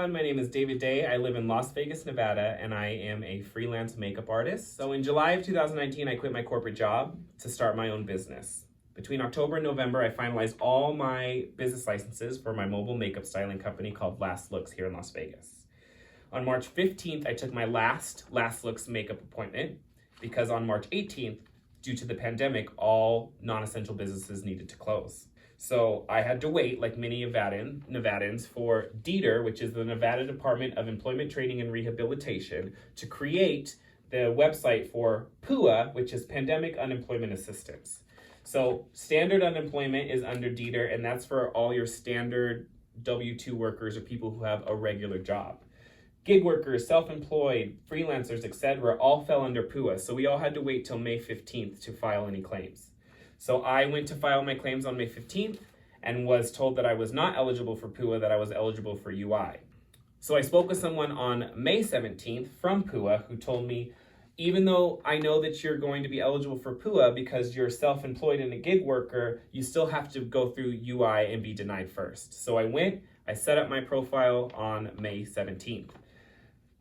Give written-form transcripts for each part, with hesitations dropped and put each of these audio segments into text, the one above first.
everyone, my name is David Day. I live in Las Vegas, Nevada, and I am a freelance makeup artist. So in July of 2019, I quit my corporate job to start my own business. Between October and November, I finalized all my business licenses for my mobile makeup styling company called Last Looks here in Las Vegas. On March 15th, I took my last Looks makeup appointment because on March 18th, due to the pandemic, all non-essential businesses needed to close. So I had to wait, like many Nevadans, for DETR, which is the Nevada Department of Employment Training and Rehabilitation, to create the website for PUA, which is Pandemic Unemployment Assistance. So standard unemployment is under DETR, and that's for all your standard W-2 workers or people who have a regular job. Gig workers, self-employed, freelancers, etc., all fell under PUA, so we all had to wait till May 15th to file any claims. So I went to file my claims on May 15th and was told that I was not eligible for PUA, that I was eligible for UI. So I spoke with someone on May 17th from PUA who told me, even though I know that you're going to be eligible for PUA because you're self-employed and a gig worker, you still have to go through UI and be denied first. So I went, I set up my profile on May 17th.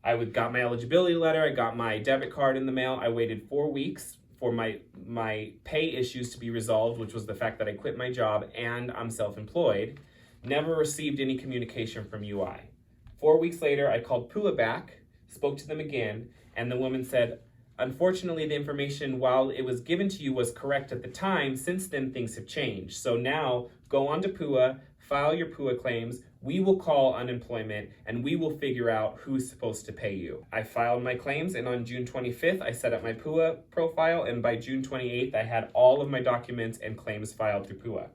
I got my eligibility letter, I got my debit card in the mail. I waited 4 weeks for my pay issues to be resolved, which was the fact that I quit my job and I'm self-employed. Never received any communication from UI. 4 weeks later, I called PUA back, spoke to them again, and the woman said, unfortunately, the information, while it was given to you, was correct at the time. Since then, things have changed. So now, go on to PUA, file your PUA claims, we will call unemployment, and we will figure out who's supposed to pay you. I filed my claims, and on June 25th, I set up my PUA profile, and by June 28th, I had all of my documents and claims filed through PUA.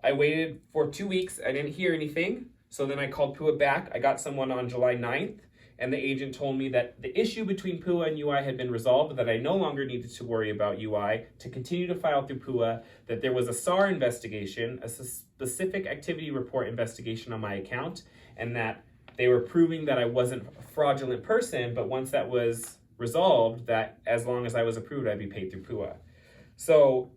I waited for 2 weeks, I didn't hear anything, so then I called PUA back. I got someone on July 9th, and the agent told me that the issue between PUA and UI had been resolved, that I no longer needed to worry about UI, to continue to file through PUA, that there was a SAR investigation, a specific activity report investigation on my account, and that they were proving that I wasn't a fraudulent person, but once that was resolved, that as long as I was approved, I'd be paid through PUA. So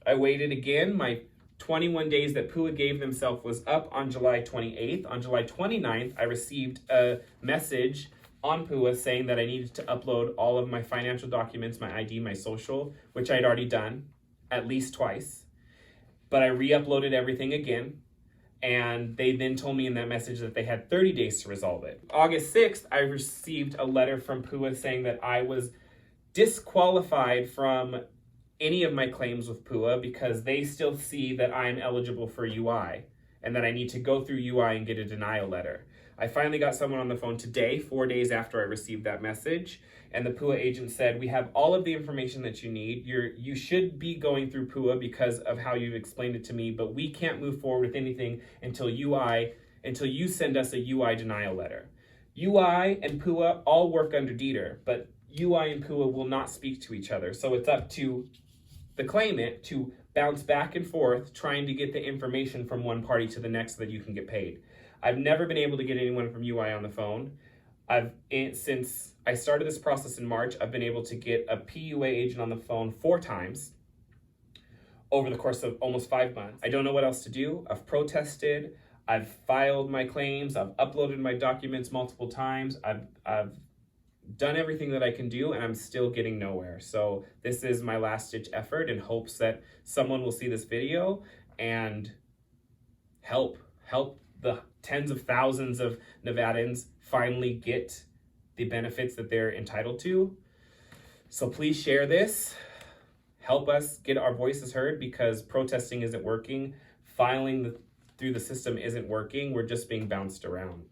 I waited again. My 21 days that PUA gave themselves was up on July 28th. On July 29th, I received a message on PUA saying that I needed to upload all of my financial documents, my ID, my social, which I'd already done at least twice. But I re-uploaded everything again, and they then told me in that message that they had 30 days to resolve it. August 6th, I received a letter from PUA saying that I was disqualified from any of my claims with PUA because they still see that I'm eligible for UI and that I need to go through UI and get a denial letter. I finally got someone on the phone today, 4 days after I received that message, and the PUA agent said, we have all of the information that you need. You should be going through PUA because of how you've explained it to me, but we can't move forward with anything until you send us a UI denial letter. UI and PUA all work under DETR, but UI and PUA will not speak to each other. So it's up to the claimant to bounce back and forth trying to get the information from one party to the next so that you can get paid. I've never been able to get anyone from UI on the phone. Since I started this process in March, I've been able to get a PUA agent on the phone 4 times over the course of almost 5 months. I don't know what else to do. I've protested, I've filed my claims, I've uploaded my documents multiple times, I've done everything that I can do, and I'm still getting nowhere. So this is my last ditch effort in hopes that someone will see this video and help the tens of thousands of Nevadans finally get the benefits that they're entitled to. So please share this. Help us get our voices heard because protesting isn't working. Filing through the system isn't working. We're just being bounced around.